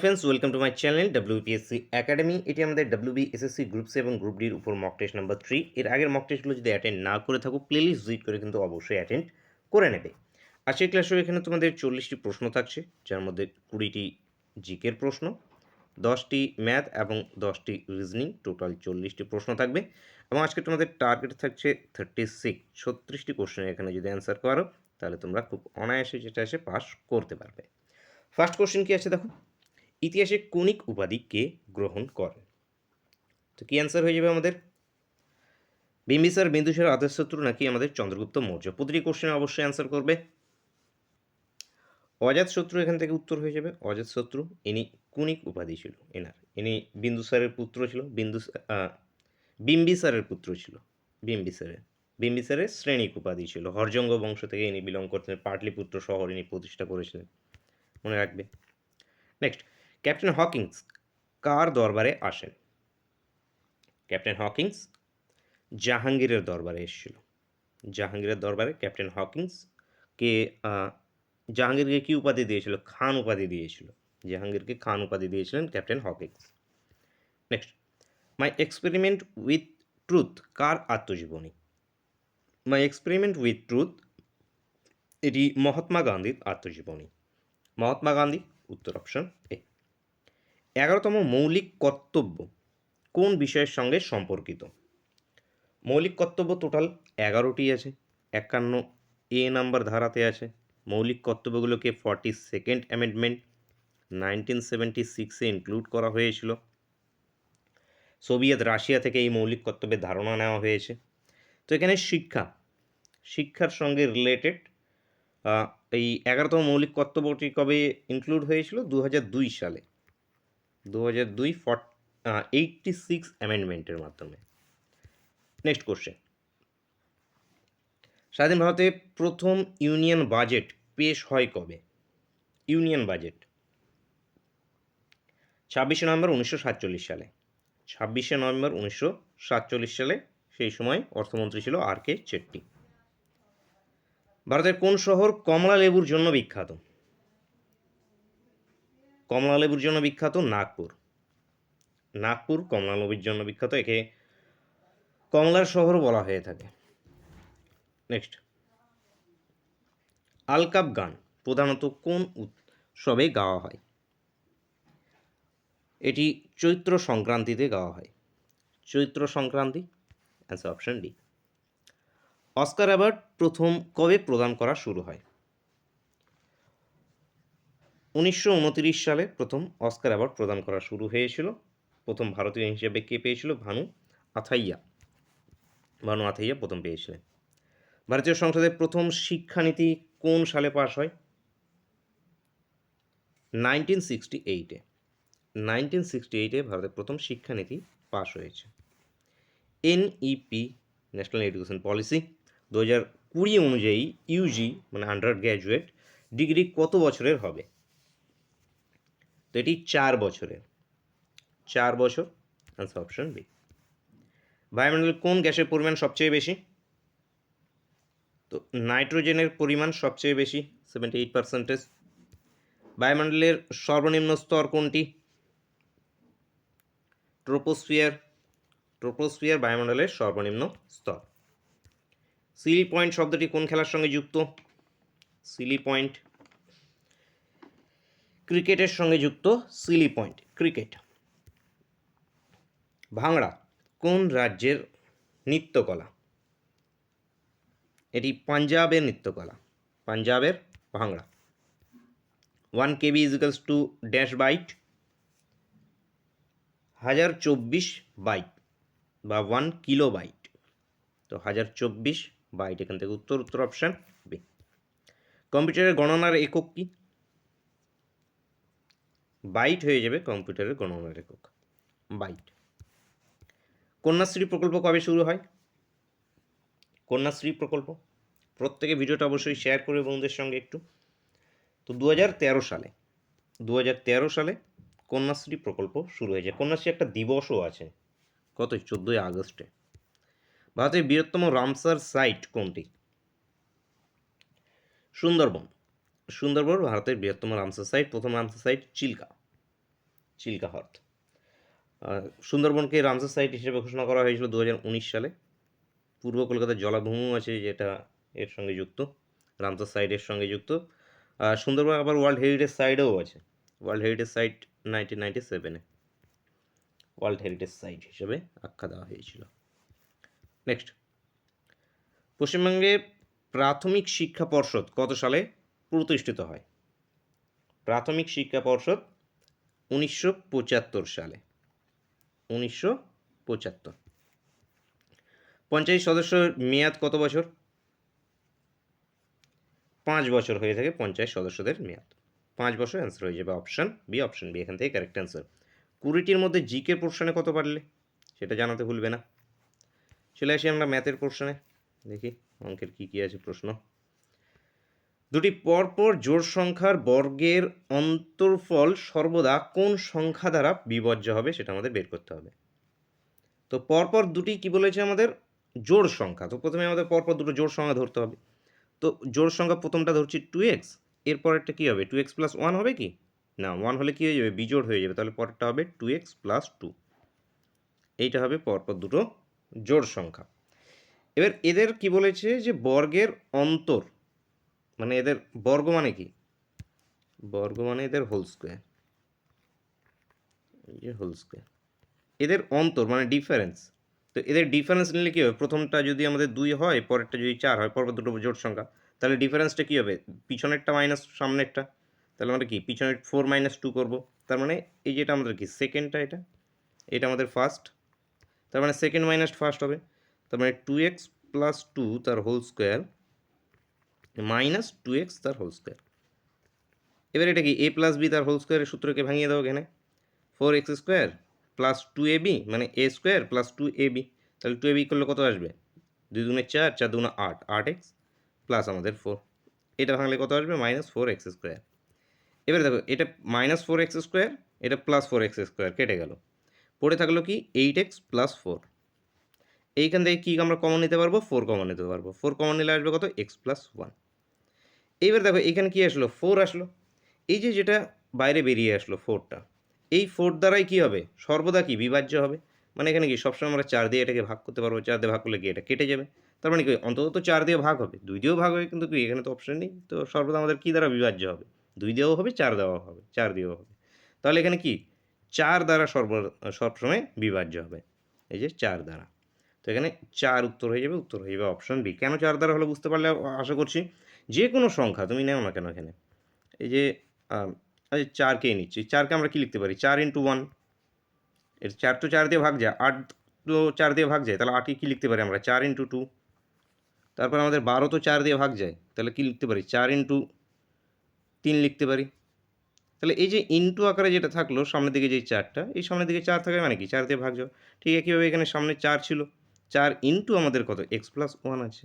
Friends, welcome to my channel WPSC academy. এটি আমাদের WB SSC group C এবং group ডির উপর মক টেস্ট নাম্বার 3। এর আগের মক টেস্টগুলো যদি অ্যাটেন্ড না করে থাকো, প্লেলিস্ট ভিজিট করে কিন্তু অবশ্যই অ্যাটেন্ড করে নেবে। আজকের ক্লাসেও এখানে তোমাদের 40টি প্রশ্ন থাকছে, যার মধ্যে 20টি জিকের প্রশ্ন, 10টি ম্যাথ এবং 10টি রিজনিং, টোটাল 40টি প্রশ্ন থাকবে। এবং আজকে তোমাদের টার্গেট থাকছে 36টি কোশ্চেনের এখানে যদি অ্যান্সার করো, তাহলে তোমরা খুব অনায়াসে যেটা এসে পাস করতে পারবে। ফার্স্ট কোশ্চেন কি আছে দেখো, ইতিহাসে কৌণিক উপাধি কে গ্রহণ করেন? তো কি অ্যান্সার হয়ে যাবে আমাদের? বিম্বিসার, বিন্দুসার, অজাতশত্রু নাকি আমাদের চন্দ্রগুপ্ত মৌর্য? প্রতিটি কোশ্চেনে অবশ্যই অ্যান্সার করবে। অজাতশত্রু এখান থেকে উত্তর হয়ে যাবে। অজাতশত্রু ইনি কৌণিক উপাধি ছিল ইনি বিন্দুসারের পুত্র ছিল। বিম্বিসারের পুত্র ছিল। বিম্বিসারের শ্রেণিক উপাধি ছিল। হরজঙ্গ বংশ থেকে ইনি বিলং করতেন। পাটলিপুত্র শহর ইনি প্রতিষ্ঠা করেছিলেন, মনে রাখবে। নেক্সট, ক্যাপ্টেন হকিংস কার দরবারে আসেন? ক্যাপ্টেন হকিংস জাহাঙ্গীরের দরবারে এসেছিল। জাহাঙ্গীরের দরবারে ক্যাপ্টেন হকিংসকে জাহাঙ্গীরকে কী উপাধি দিয়েছিল? খান উপাধি দিয়েছিল। জাহাঙ্গীরকে খান উপাধি দিয়েছিলেন captain Hawkins. Next, my experiment with truth কার আত্মজীবনী? মাই এক্সপেরিমেন্ট উইথ ট্রুথ এটি মহাত্মা গান্ধীর আত্মজীবনী। মহাত্মা গান্ধী, উত্তর অপশন এ। 11তম মৌলিক কর্তব্য কোন বিষয়ের সঙ্গে সম্পর্কিত? মৌলিক কর্তব্য টোটাল 11টি আছে, 51A নাম্বার ধারাতে আছে। মৌলিক কর্তব্যগুলোকে 42nd অ্যামেন্ডমেন্ট 1976-এ ইনক্লুড করা হয়েছিল। সোভিয়েত রাশিয়া থেকে এই মৌলিক কর্তব্যের ধারণা নেওয়া হয়েছে। তো এখানে শিক্ষার সঙ্গে রিলেটেড এই 11তম মৌলিক কর্তব্যটি কবে ইনক্লুড হয়েছিল? 2002 সালে। 2002 86 অ্যামেন্ডমেন্টের মাধ্যমে। নেক্সট কোশ্চেন, স্বাধীন ভারতে প্রথম ইউনিয়ন বাজেট পেশ হয় কবে? ইউনিয়ন বাজেট 26শে নভেম্বর 1947 সালে। 26শে নভেম্বর 1947 সালে। সেই সময় অর্থমন্ত্রী ছিল RK চেট্টি। ভারতের কোন শহর কমলা লেবুর জন্য বিখ্যাত? কমলা লেবুর জন্য বিখ্যাত নাগপুর। নাগপুর কমলা লেবুর জন্য বিখ্যাত, একে কমলার শহর বলা হয়ে থাকে। নেক্সট, আলকাপ গান প্রধানত কোন উৎসবে গাওয়া হয়? এটি চৈত্র সংক্রান্তিতে গাওয়া হয়। চৈত্র সংক্রান্তি, answer option D. Oscar award প্রথম কবে প্রদান করা শুরু হয়? 1929 সালে প্রথম অস্কার অ্যাওয়ার্ড প্রদান করা শুরু হয়েছিল। প্রথম ভারতীয় হিসেবে কে পেয়েছিল? ভানু আথাইয়া প্রথম পেয়েছিলেন। ভারতীয় সংসদের প্রথম শিক্ষানীতি কোন সালে পাশ হয়? 1968-এ। 1968-এ ভারতের প্রথম শিক্ষানীতি পাশ হয়েছে। NEP ন্যাশনাল এডুকেশন পলিসি 2020 অনুযায়ী ইউজি মানে আন্ডার গ্র্যাজুয়েট ডিগ্রি কত বছরের হবে? তো এটি 4 বছরের। 4 বছর, অ্যান্সার অপশন বি। বায়ুমণ্ডলে কোন গ্যাসের পরিমাণ সবচেয়ে বেশি? তো নাইট্রোজেনের পরিমাণ সবচেয়ে বেশি, 78%। বায়ুমণ্ডলের সর্বনিম্ন স্তর কোনটি? ট্রোপোস্ফিয়ার বায়ুমণ্ডলের সর্বনিম্ন স্তর। সিলি পয়েন্ট শব্দটি কোন খেলার সঙ্গে যুক্ত? সিলি পয়েন্ট ক্রিকেটের সঙ্গে যুক্ত। Seely point cricket. ভাংড়া কোন রাজ্যের নৃত্যকলা? এটি পাঞ্জাবের নৃত্যকলা। পাঞ্জাবের ভাংড়া। 1 KB equals to dash byte, 1024 byte বা 1 কিলো বাইট। তো 1024 বাইট এখান থেকে উত্তর অপশান বি। কম্পিউটারের গণনার একক কি? বাইট হয়ে যাবে কম্পিউটারের গণনার একক, বাইট। কন্যাশ্রী প্রকল্প কবে শুরু হয়? কন্যাশ্রী প্রকল্প প্রত্যেকে ভিডিওটা অবশ্যই শেয়ার করে বন্ধুদের সঙ্গে একটু। তো 2013 সালে। 2013 সালে কন্যাশ্রী প্রকল্প শুরু হয়েছে। কন্যাশ্রী একটা দিবসও আছে, কত? 14 আগস্টে। ভারতের বৃহত্তম রামসার সাইট কোনটি? সুন্দরবন। সুন্দরবন ভারতের বৃহত্তম রামসার সাইট। প্রথম রামসার সাইট চিল্কা। চিল্কা হ্রদ। সুন্দরবনকে রামসার সাইট হিসেবে ঘোষণা করা হয়েছিল 2019 সালে। পূর্ব কলকাতার জলাভূমিও আছে যেটা এর সঙ্গে যুক্ত, রামসার সাইটের সঙ্গে যুক্ত। সুন্দরবন আবার ওয়ার্ল্ড হেরিটেজ সাইটেও আছে, ওয়ার্ল্ড হেরিটেজ সাইট 1997-এ ওয়ার্ল্ড হেরিটেজ সাইট হিসেবে আখ্যা দেওয়া হয়েছিল। নেক্সট, পশ্চিমবঙ্গের প্রাথমিক শিক্ষা পর্ষদ কত সালে প্রতিষ্ঠিত হয়? প্রাথমিক শিক্ষা পর্ষদ 1975 সালে, 1975। পঞ্চায়েত সদস্যের মেয়াদ কত বছর? 5 বছর হয়ে থাকে পঞ্চায়েত সদস্যদের মেয়াদ, 5 বছর। অ্যান্সার হয়ে যাবে অপশান বি, অপশান বি এখান থেকে কারেক্ট অ্যান্সার। 20টির মধ্যে জিকে পোর্শনে কত পারলে সেটা জানাতে ভুলবে না। চলে আসি আমরা ম্যাথের পোর্শনে, দেখি অঙ্কের কী কী আছে প্রশ্ন। দুটি পরপর জোড় সংখ্যার বর্গের অন্তর্ফল সর্বদা কোন সংখ্যা দ্বারা বিভাজ্য হবে সেটা আমাদের বের করতে হবে। তো পরপর দুটি কি বলেছে আমাদের জোড় সংখ্যা, তো প্রথমে আমাদের পরপর দুটো জোড় সংখ্যা ধরতে হবে। তো জোড় সংখ্যা প্রথমটা ধরছি 2x, এরপরেরটা কী হবে 2x + 1 হবে কি না, 1 হলে কী হয়ে যাবে বিজোড় হয়ে যাবে, তাহলে পরেরটা হবে 2x + 2। এইটা হবে পরপর দুটো জোড় সংখ্যা। এবার এদের কি বলেছে যে বর্গের অন্তর, মানে এদের বর্গ মানে কি, বর্গ মানে এদের হোল স্কোয়ার, এই যে হোল স্কোয়ার, এদের অন্তর মানে ডিফারেন্স। তো এদের ডিফারেন্স নিলে কী হবে, প্রথমটা যদি আমাদের 2 হয়, পরেরটা যদি 4 হয়, পরপর দুটো জোড় সংখ্যা, তাহলে ডিফারেন্সটা কী হবে, পিছনেরটা মাইনাস সামনেরটা, তাহলে আমরা কি পিছনের 4 - 2 করবো, তার মানে এই যেটা আমাদের কি সেকেন্ডটা, এটা আমাদের ফার্স্ট, তার মানে সেকেন্ড মাইনাস ফার্স্ট হবে, তার মানে 2x + 2 তার হোল স্কোয়ার মাইনাস 2x তার হোল স্কোয়ার। এবার এটা কি a + b তার হোল স্কোয়ারের সূত্রকে ভাঙিয়ে দাও এখানে, 4x² + 2ab মানে a² + 2ab, তাহলে 2ab করলে কত আসবে, 2 × 4, 4 × 8, 8x প্লাস আমাদের 4, এটা ভাঙলে কত আসবে -4x²। এবারে দেখো এটা -4x², এটা +4x² কেটে গেল, পড়ে থাকলো কি 8x + 4। এইখান থেকে কি আমরা কমন নিতে পারবো, 4 কমন নিতে পারবো, 4 কমন নিলে আসবে কত x + 1। এইবার দেখো এখানে কি আসলো 4 আসলো, এই যে যেটা বাইরে বেরিয়ে আসলো 4টা, এই 4 দ্বারাই কি হবে সর্বদা কি বিভাজ্য হবে, মানে এখানে কি সবসময় আমরা 4 দিয়ে এটাকে ভাগ করতে পারবো, 4 দিয়ে ভাগ করলে কি এটা কেটে যাবে, তার মানে কি অন্তত তো 4 দিয়ে ভাগ হবে, 2 দিয়েও ভাগ হবে, কিন্তু কি এখানে তো অপশন নেই, তো সর্বদা আমাদের কি দ্বারা বিভাজ্য হবে, 2 দিয়েও হবে, 4 দেওয়াও হবে, 4 দিয়েও হবে, তাহলে এখানে কি 4 দ্বারা সবসময় বিভাজ্য হবে, এই যে 4 দ্বারা। তো এখানে 4 উত্তর হয়ে যাবে, উত্তর হয়ে যাবে অপশন বি। কেন 4 দ্বারা হলো বুঝতে পারলে আশা করছি। যে কোনো সংখ্যা তুমি নেও না কেন এখানে, এই যে আচ্ছা 4কেই নিচ্ছি, 4কে আমরা কি লিখতে পারি 4 × 1, এর 4 তো 4 দিয়ে ভাগ যায়, 8 তো 4 দিয়ে ভাগ যায়, তাহলে 8কে কী লিখতে পারি আমরা 4 × 2। তারপর আমাদের 12 তো 4 দিয়ে ভাগ যায়, তাহলে কী লিখতে পারি 4 × 3 লিখতে পারি। তাহলে এই যে ইনটু আকারে যেটা থাকলো সামনের দিকে যেই 4টা, এই সামনের দিকে 4 থাকে মানে কি 4 দিয়ে ভাগ যাও। ঠিক একইভাবে এখানে সামনে 4 ছিল, 4 ইনটু আমাদের কত x + 1 আছে,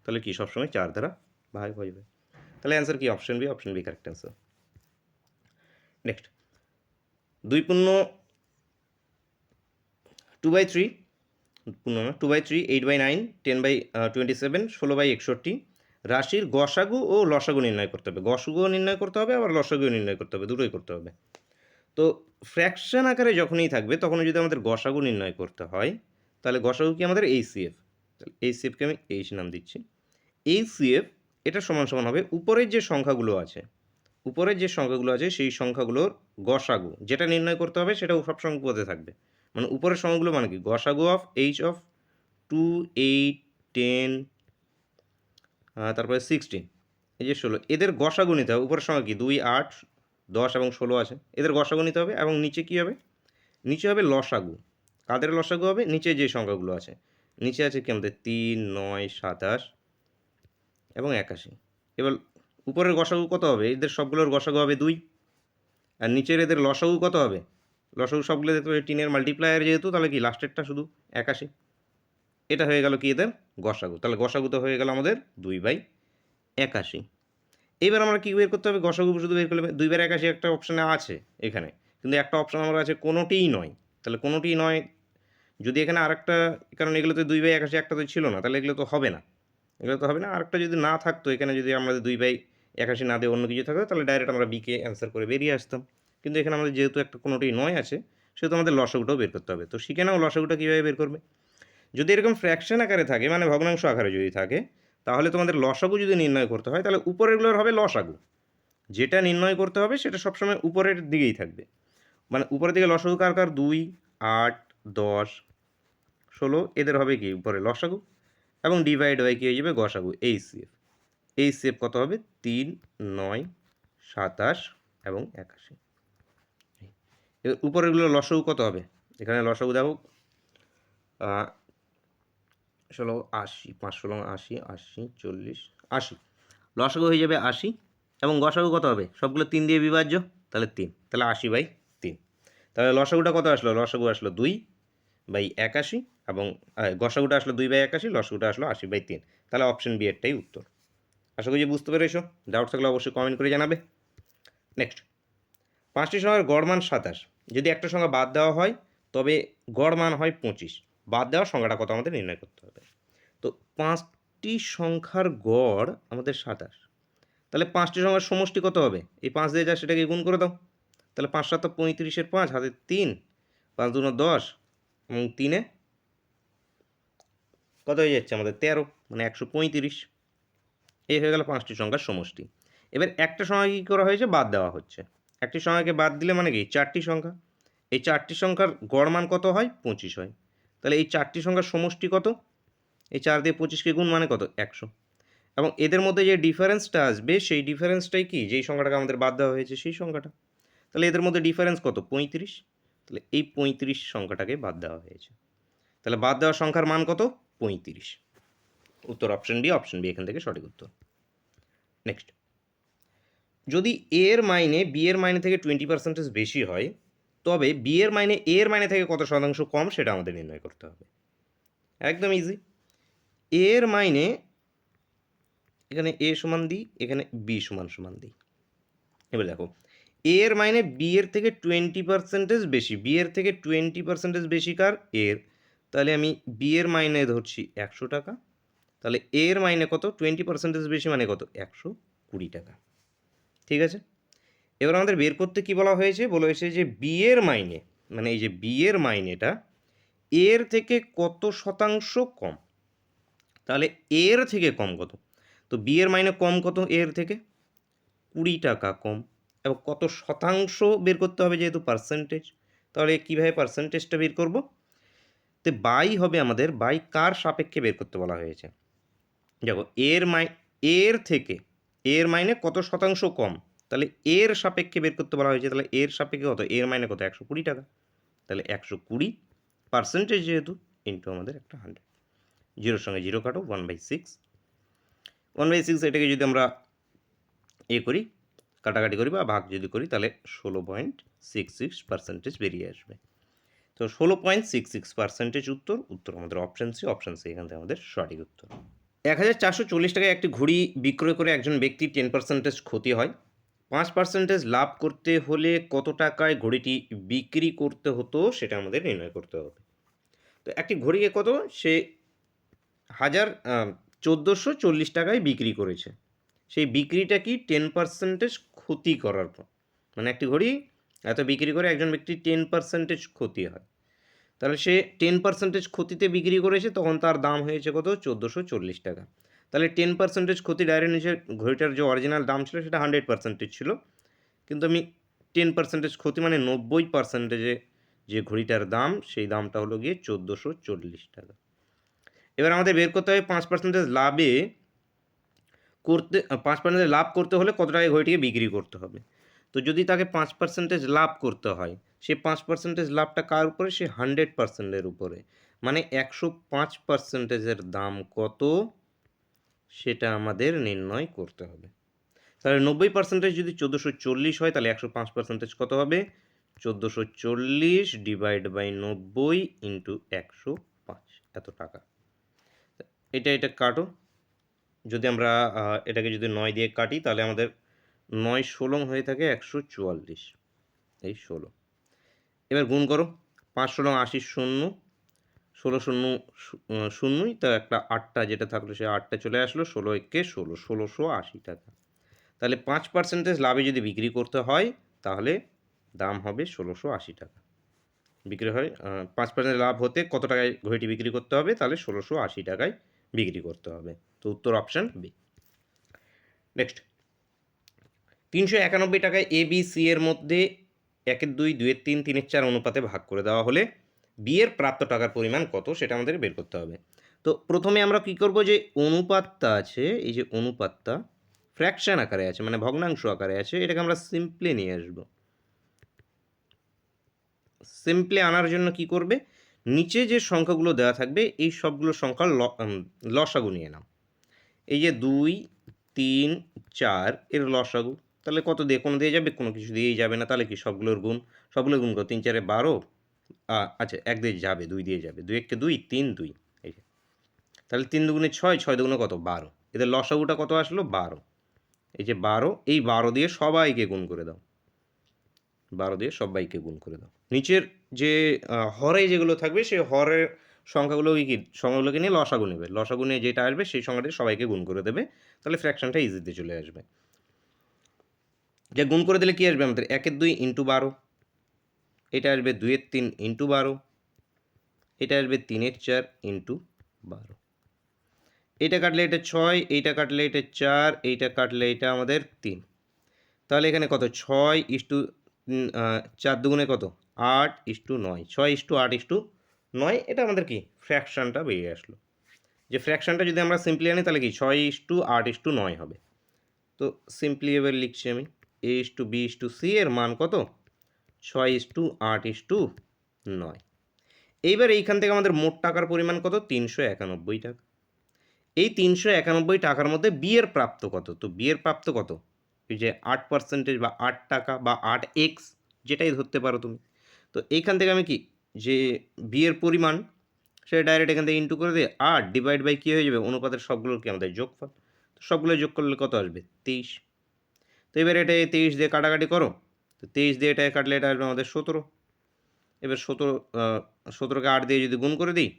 তাহলে কি সবসময় 4 দ্বারা ভাগ হয়ে যাবে। তাহলে অ্যান্সার কি option B, option B correct answer. Next 2 পূর্ণ 2/3 পূর্ণ না 2/3, 8/9, 10/27, 16/61 রাশির গসাগু ও লসাগু নির্ণয় করতে হবে। গসাগুও নির্ণয় করতে হবে, আবার লসাগুও নির্ণয় করতে হবে, দুটোই করতে হবে। তো ফ্র্যাকশন আকারে যখনই থাকবে তখন যদি আমাদের গসাগু নির্ণয় করতে হয়, তাহলে গসাগু কি আমাদের HCF, তাহলে HCFকে আমি H নাম দিচ্ছি। HCF এটা সমান সমান হবে উপরের যে সংখ্যাগুলো আছে, উপরের যে সংখ্যাগুলো আছে সেই সংখ্যাগুলোর গসাগু যেটা নির্ণয় করতে হবে সেটাও সব সংখ্যাতে থাকবে, মানে উপরের সংখ্যাগুলো মানে কি গসাগু অফ H অফ 2, 8, 10, তারপরে 16, এই যে 16, এদের গসাগু নিতে হবে। উপরের সংখ্যা কি 2, 8, 10 এবং 16 আছে, এদের গসাগু নিতে হবে, এবং নিচে কি হবে, নিচে হবে লসাগু। কাদের লসাগু হবে, নিচে যে সংখ্যাগুলো আছে, নিচে আছে কি আমাদের 3, 9, 27 এবং 81। এবার উপরের গসাগু কত হবে, এদের সবগুলোর গসাগু হবে 2, আর নিচের এদের লসাগু কত হবে, লসাগু সবগুলো দেখতে পাবে 10 এর মাল্টিপ্লায়ার যেহেতু, তাহলে কি লাস্টেরটা শুধু 81। এটা হয়ে গেল কি এদের গসাগু, তাহলে গসাগু তো হয়ে গেল আমাদের 2/81। এবার আমরা কি বের করতে হবে, গসাগু শুধু বের করলে 2/81 একটা অপশানে আছে এখানে, কিন্তু একটা অপশান আমার আছে কোনোটিই নয়, তাহলে কোনোটিই নয় যদি এখানে আরেকটা, কারণ এগুলো তো 2/81 একটা তো ছিল না, তাহলে এগুলো তো হবে না, এগুলো তো হবে না। আরেকটা যদি না থাকতো এখানে, যদি আমাদের 2/81 না দিয়ে অন্য কিছু থাকতো, তাহলে ডাইরেক্ট আমরা বিকে অ্যান্সার করে বেরিয়ে আসতাম। কিন্তু এখানে আমাদের যেহেতু একটা কোনোটাই নয় আছে, সেহেতু আমাদের লসাগুটাও বের করতে হবে। তো শিখে নাও লসাগুটা কীভাবে বের করবে। যদি এরকম ফ্র্যাকশন আকারে থাকে, মানে ভগ্নাংশ আকারে যদি থাকে, তাহলে তোমাদের লসাগু যদি নির্ণয় করতে হয়, তাহলে উপরেরগুলোর হবে লসাগু। যেটা নির্ণয় করতে হবে সেটা সবসময় উপরের দিকেই থাকবে। মানে উপরের দিকে লসাগু কার কার? 2, 8, 10, 16 এদের হবে কি উপরে লসাগু, এবং ডিভাইড বাই কি হয়ে যাবে? গসাগু। এইচসিএফ। এইচসিএফ কত হবে? 3, 9, 27 এবং 81। এবার উপরেরগুলো লসাগু কত হবে? এখানে লসাগু দেখো 16, 80, 5 16, 80, 80, 40, 80। লসাগু হয়ে যাবে 80, এবং গসাগু কত হবে? সবগুলো 3 দিয়ে বিভাজ্য, তাহলে 3, তাহলে 80/3। তাহলে লসাগুটা কত আসলো? লসাগু আসলো 2/81, এবং গসাগুটা আসলো 2/81, লসাগুটা আসলো 80/3। তাহলে অপশন বি এরটাই উত্তর। আশা করি যে বুঝতে পেরেছো। ডাউট থাকলে অবশ্যই কমেন্ট করে জানাবে। নেক্সট, 5টি সংখ্যার গড় মান 27। যদি একটা সংখ্যা বাদ দেওয়া হয় তবে গড় মান হয় 25। বাদ দেওয়ার সংখ্যাটা কত আমাদের নির্ণয় করতে হবে। তো 5টি সংখ্যার গড় আমাদের 27, তাহলে 5টি সংখ্যার সমষ্টি কত হবে? এই 5 দিয়ে যা সেটাকে গুণ করে দাও। তাহলে 5 7 35-এর 5, হাতে 3, 5 2 10, এবং 3-এ কত হয়ে যাচ্ছে আমাদের? 13, মানে 135। এই হয়ে গেল 5টি সংখ্যার সমষ্টি। এবার একটা সংখ্যা কী করা হয়েছে? বাদ দেওয়া হচ্ছে। একটি সংখ্যাকে বাদ দিলে মানে কি? 4টি সংখ্যা। এই 4টি সংখ্যার গড় মান কত হয়? 25 হয়। তাহলে এই 4টি সংখ্যার সমষ্টি কত? এই 4 দিয়ে 25কে গুণ, মানে কত? 100। এবং এদের মধ্যে যে ডিফারেন্সটা আসবে, সেই ডিফারেন্সটাই কি? যেই সংখ্যাটাকে আমাদের বাদ দেওয়া হয়েছে সেই সংখ্যাটা। তাহলে এদের মধ্যে ডিফারেন্স কত? 35। তাহলে এই 35 সংখ্যাটাকে বাদ দেওয়া হয়েছে। তাহলে বাদ দেওয়া সংখ্যার মান কত? 35। উত্তর অপশন বি। অপশন বি এখান থেকে সঠিক উত্তর। নেক্সট, যদি এ এর মাইনে বি এর মাইনে থেকে 20% বেশি হয়, তবে বি এর মাইনে এ এর মাইনে থেকে কত শতাংশ কম, সেটা আমাদের নির্ণয় করতে হবে। একদম ইজি। এ এর মাইনে, এখানে এ সমান দিই, এখানে বি সমান সমান দিই। এবার দেখো, এ এর মাইনে বি এর থেকে 20% বেশি। বি এর থেকে 20% বেশি কার? এর। তাহলে আমি বি এর মাইনে ধরছি 100 টাকা। তাহলে এ এর মাইনে কত? 20% বেশি মানে কত? 120 টাকা। ঠিক আছে। এবার আমাদের বের করতে কি বলা হয়েছে? বলা হয়েছে যে বি এর মাইনে, মানে এই যে বি এর মাইনেটা এর থেকে কত শতাংশ কম। তাহলে এর থেকে কম কত? তো বি এর মাইনে কম কত এর থেকে? 20 টাকা কম। এবং কত শতাংশ বের করতে হবে, যেহেতু পার্সেন্টেজ। তাহলে কীভাবে পার্সেন্টেজটা বের করব? তো বাই হবে আমাদের, বাই কার সাপেক্ষে বের করতে বলা হয়েছে। দেখো, এর থেকে এর মাইনে কত শতাংশ কম, তাহলে এর সাপেক্ষে বের করতে বলা হয়েছে। তাহলে এর সাপেক্ষে কত? এর মাইনে কত? 120 টাকা। তাহলে 120 পার্সেন্টেজ যেহেতু, ইন্টু আমাদের একটা 100। জিরোর সঙ্গে জিরো কাটো, 1/6। 1/6 এটাকে যদি আমরা করি, কাটাকাটি করি বা ভাগ যদি করি, তাহলে 16.66% বেরিয়ে আসবে। তো 16.66% উত্তর আমাদের অপশান সি। অপশান সি এখান থেকে আমাদের সঠিক উত্তর। 1440 টাকায় একটি ঘড়ি বিক্রয় করে একজন ব্যক্তির 10% ক্ষতি হয়। 5% লাভ করতে হলে কত টাকায় ঘড়িটি বিক্রি করতে হতো, সেটা আমাদের নির্ণয় করতে হবে। তো একটি ঘড়িকে কত? সে 1440 টাকায় বিক্রি করেছে। সেই বিক্রিটা কি? 10% ক্ষতি করার পর। মানে একটি ঘড়ি এত বিক্রি করে একজন ব্যক্তির 10% ক্ষতি হয়। তাহলে সে 10% ক্ষতিতে বিক্রি করেছে, তখন তার দাম হয়েছে কত? 1440 টাকা। তাহলে 10% ক্ষতি ডাইরেক্ট নিচে, ঘড়িটার যে অরিজিনাল দাম ছিল সেটা 100% ছিল, কিন্তু আমি 10% ক্ষতি মানে 90%-এ যে ঘড়িটার দাম, সেই দামটা হলো গিয়ে 1440 টাকা। এবার আমাদের বের করতে হবে 5% লাভে করতে 5% লাভ করতে হলে কত টাকায় ঘড়িটিকে বিক্রি করতে হবে। তো যদি তাকে 5% লাভ করতে হয়, সে 5% লাভটা কার উপরে? সে 100%-এর উপরে। মানে 105%-এর দাম কত, সেটা আমাদের নির্ণয় করতে হবে। তাহলে 90% যদি 1440 হয়, তাহলে 105% কত হবে? 1440 ডিভাইড বাই 90 ইন্টু 105, এত টাকা। এটা কাটো। যদি আমরা এটাকে যদি 9 দিয়ে কাটি, তাহলে আমাদের 9 16 হয়ে থাকে 144, এই 16। এবার গুণ করো, 5 16 80 শূন্য, 16 শূন্য শূন্যই, তো একটা 8টা যেটা থাকলো সে 8টা চলে আসলো, 16 একে 16, 1680 টাকা। তাহলে 5% লাভে যদি বিক্রি করতে হয়, তাহলে দাম হবে 1680 টাকা। বিক্রি হয় 5% লাভ হতে কত টাকায় ঘড়িটি বিক্রি করতে হবে? তাহলে 1680 টাকায় বিক্রি করতে হবে। তো উত্তর অপশান বি। নেক্সট 391 টাকায় এ বি সি এর মধ্যে 1/2, 2/3, 3/4 অনুপাতে ভাগ করে দেওয়া হলে বি এর প্রাপ্ত টাকার পরিমাণ কত সেটা আমাদের বের করতে হবে। তো প্রথমে আমরা কি করব, যে অনুপাতটা আছে, এই যে অনুপাতটা ফ্র্যাকশন আকারে আছে, মানে ভগ্নাংশ আকারে আছে, এটাকে আমরা সিম্পলি নিয়ে আসব। সিম্পলি আনার জন্য কি করবে, নিচে যে সংখ্যাগুলো দেওয়া থাকবে এই সবগুলো সংখ্যার লসাগু নিয়ে নাও। এই যে 2, 3, 4 এর লসাগু, তাহলে কত দিয়ে, কোনো দিয়ে যাবে? কোনো কিছু দিয়েই যাবে না, তাহলে কি সবগুলোর গুণ, সবগুলোর গুণ কত? 3 4 12, আচ্ছা 1 দিয়ে যাবে, 2 দিয়ে যাবে, 2 1 2, 3 2, এই যে তাহলে 3 দুগুণে 6, 6 দুগুণে কত? 12, এদের লসাগুটা কত আসলো? 12। এই যে 12, এই 12 দিয়ে সবাইকে গুণ করে দাও, 12 দিয়ে সবাইকে গুণ করে দাও। নিচের যে হরে যেগুলো থাকবে সেই হরের সংখ্যাগুলোকে নিয়ে লসাগু নেবে, লসাগু নিয়ে যেটা আসবে সেই সংখ্যাটি সবাইকে গুণ করে দেবে, তাহলে ফ্র্যাকশনটা ইজিতে চলে আসবে। যে গুণ করে দিলে কি আসবে আমাদের? 1/2 ইন্টু 12, এটা আসবে 2/3 ইন্টু 12, এটা আসবে 3/4 ইন্টু 12, এইটা কাটলে এটা 6, এইটা কাটলে এটা 4, এইটা কাটলে এটা আমাদের 3, তাহলে এখানে কত? 6:4 দুগুণে কত? 8:9, 6:8:9, এটা আমাদের কি ফ্র্যাকশনটা বেরিয়ে আসলো। যে ফ্র্যাকশনটা যদি আমরা সিম্পলি আনি তাহলে কি 6:8:9 হবে। তো সিম্পলি এবার লিখছি আমি, A:B:C এর মান কত? 6:8:9। এইবার এইখান থেকে আমাদের মোট টাকার পরিমাণ কত? 391 টাকা। এই 391 টাকার মধ্যে বি এর প্রাপ্ত কত? তো বি এর প্রাপ্ত কত? এই যে 8% বা 8 টাকা বা 8x, যেটাই ধরতে পারো তুমি। তো এইখান থেকে আমি কি, যে বি এর পরিমাণ সেটা ডাইরেক্ট এখান থেকে ইন্টু করে দিয়ে 8 ডিভাইড বাই কী হয়ে যাবে? অনুপাতের সবগুলোর কি আমাদের যোগফল। তো সবগুলো যোগ করলে কত আসবে? 23। তো এবার এটা 23 দিয়ে কাটাকাটি করো, তো 23 দিয়ে এটা কাটলে এটা আসবে আমাদের 17। এবার 17কে 8 দিয়ে যদি গুণ করে দিই,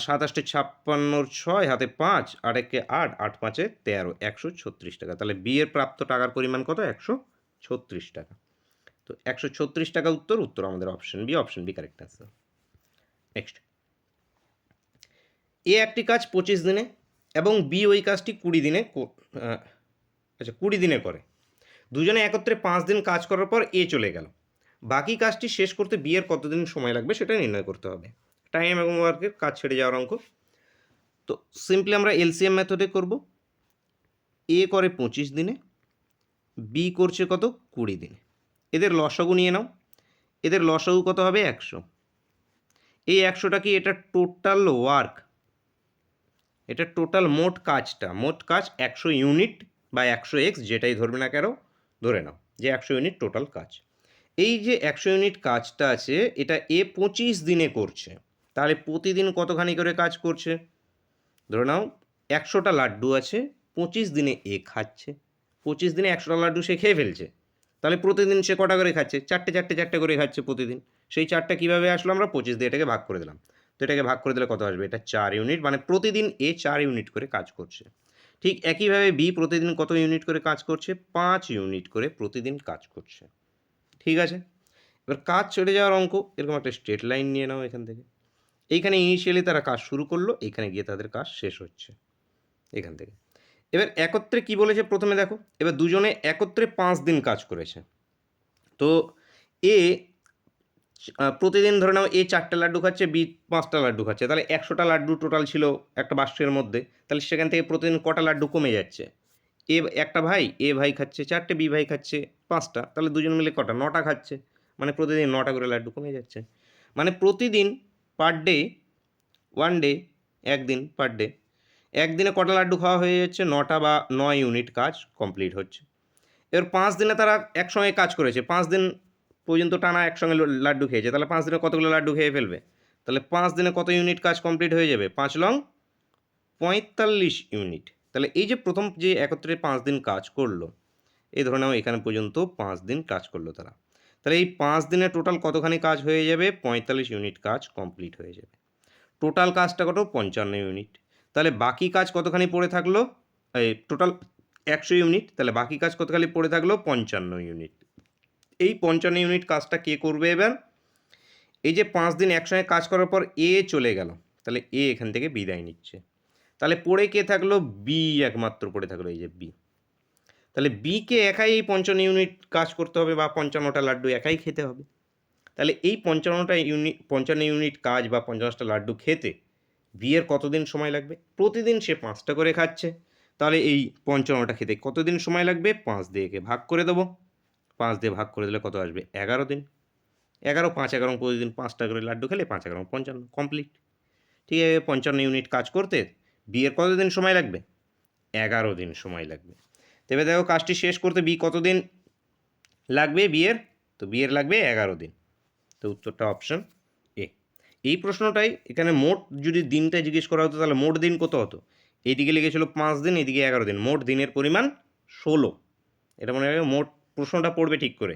27 56 6 হাতে 5, 8 একে 8, 8 5 13, 136 টাকা। তাহলে বি এর প্রাপ্ত টাকার পরিমাণ কত? 136 টাকা। তো 136 টাকা উত্তর, উত্তর আমাদের option B, option B correct answer. Next, A একটি কাজ 25 দিনে এবং বি ওই কাজটি 20 দিনে 20 দিনে করে। দুজনে একত্রে 5 দিন কাজ করার পর এ চলে গেল। বাকি কাজটি শেষ করতে বি এর কতদিন সময় লাগবে সেটা নির্ণয় করতে হবে। টাইম এবং ওয়ার্কের কাজ ছেড়ে যাওয়ার অঙ্ক। তো সিম্পলি আমরা এলসিএম মেথডে করব। এ করে 25 দিনে, বি করছে কত? 20 দিনে। এদের লসাগু নিয়ে নাও, এদের লসাগু কত হবে? 100। এই 100টা কি? এটা টোটাল ওয়ার্ক, এটা টোটাল মোট কাজটা, মোট কাজ 100 ইউনিট বা 100x, যেটাই ধরবে না কেন ধরে নাও যে 100 ইউনিট টোটাল কাজ। এই যে 100 ইউনিট কাজটা আছে এটা এ 25 দিনে করছে, তাহলে প্রতিদিন কতখানি করে কাজ করছে? ধরে নাও 100টা লাড্ডু আছে, 25 দিনে এ খাচ্ছে, 25 দিনে 100টা লাড্ডু সে খেয়ে ফেলছে, তাহলে প্রতিদিন সে কটা করে খাচ্ছে? 4টে করে খাচ্ছে প্রতিদিন। সেই 4টা কীভাবে আসলো? আমরা 25 দিয়ে এটাকে ভাগ করে দিলাম। তো এটাকে ভাগ করে দিলে কত আসবে? এটা 4 ইউনিট, মানে প্রতিদিন এ 4 ইউনিট করে কাজ করছে। ঠিক একইভাবে বি প্রতিদিন কত ইউনিট করে কাজ করছে? 5 ইউনিট করে প্রতিদিন কাজ করছে। ঠিক আছে, এবার কাজ চলে যাওয়ার অঙ্ক, এরকম একটা স্ট্রেট লাইন নিয়ে নাও এখান থেকে। এইখানে ইনিশিয়ালি তারা কাজ শুরু করলো, এইখানে গিয়ে তাদের কাজ শেষ হচ্ছে এখান থেকে। এবার একত্রে কি বলেছে প্রথমে দেখো, এবার দুজনে একত্রে 5 দিন কাজ করেছে। তো এ প্রতিদিন ধরে নাও এ 4টে লাড্ডু খাচ্ছে, বি 5টা লাড্ডু খাচ্ছে, তাহলে 100টা লাড্ডু টোটাল ছিল একটা বাক্সের মধ্যে, তাহলে সেখান থেকে প্রতিদিন কটা লাড্ডু কমে যাচ্ছে? একটা ভাই, এ ভাই খাচ্ছে 4টে, বি ভাই খাচ্ছে 5টা, তাহলে দুজন মিলে কটা? 9টা খাচ্ছে, মানে প্রতিদিন 9টা করে লাড্ডু কমে যাচ্ছে। মানে প্রতিদিন পার ডে, ওয়ান ডে, একদিন পার ডে, একদিনে কটা লাড্ডু খাওয়া হয়ে যাচ্ছে? 9টা বা 9 ইউনিট কাজ কমপ্লিট হচ্ছে। এবার 5 দিনে তারা একসঙ্গে কাজ করেছে, 5 দিন পর্যন্ত টানা একসঙ্গে লাড্ডু খেয়েছে, তাহলে 5 দিনে কতগুলো লাড্ডু খেয়ে ফেলবে? তাহলে 5 দিনে কত ইউনিট কাজ কমপ্লিট হয়ে যাবে? 5 লং 45 ইউনিট। তাহলে এই যে প্রথম যে একত্রে 5 দিন কাজ করলো, এই ধরে নাও এখানে পর্যন্ত 5 দিন কাজ করলো তারা, তাহলে এই 5 দিনে টোটাল কতখানি কাজ হয়ে যাবে? 45 ইউনিট কাজ কমপ্লিট হয়ে যাবে। টোটাল কাজটা কত? 55 ইউনিট। তাহলে বাকি কাজ কতখানি পড়ে থাকলো? এই টোটাল 100 ইউনিট, তাহলে বাকি কাজ কতখানি পড়ে থাকলো? 55 ইউনিট। এই 55 ইউনিট কাজটা কে করবে এবার? এই যে 5 দিন একসঙ্গে কাজ করার পর এ চলে গেল, তাহলে এ এখান থেকে বিদায় নিচ্ছে। তাহলে পড়ে কে থাকলো? বি একমাত্র পড়ে থাকলো, এই যে বি। তাহলে বিকে একাই এই 55 ইউনিট কাজ করতে হবে বা 55টা লাড্ডু একাই খেতে হবে। তাহলে এই 55 ইউনিট কাজ বা 50টা লাড্ডু খেতে বি এর কতদিন সময় লাগবে? প্রতিদিন সে 5টা করে খাচ্ছে, তাহলে এই 55টা খেতে কতদিন সময় লাগবে? 5 দিয়ে একে ভাগ করে দেবো। 5 দিয়ে ভাগ করে দিলে কত আসবে? 11 দিন। 11, 5, 11 প্রতিদিন 5টা করে লাড্ডু খেলে 5, 11, 55 কমপ্লিট। ঠিক আছে, 55 ইউনিট কাজ করতে বি এর কতদিন সময় লাগবে? 11 দিন সময় লাগবে। তবে দেখো কাজটি শেষ করতে বি কতদিন লাগবে বি এর? তো বি এর লাগবে 11 দিন। তো উত্তরটা অপশন এ। এই প্রশ্নটাই এখানে মোট যদি দিনটা জিজ্ঞেস করা হতো তাহলে মোট দিন কত হতো? এইদিকে লেগেছিল 5 দিন, এদিকে 11 দিন, মোট দিনের পরিমাণ 16। এটা মনে রাখবে, মোট প্রশ্নটা পড়বে ঠিক করে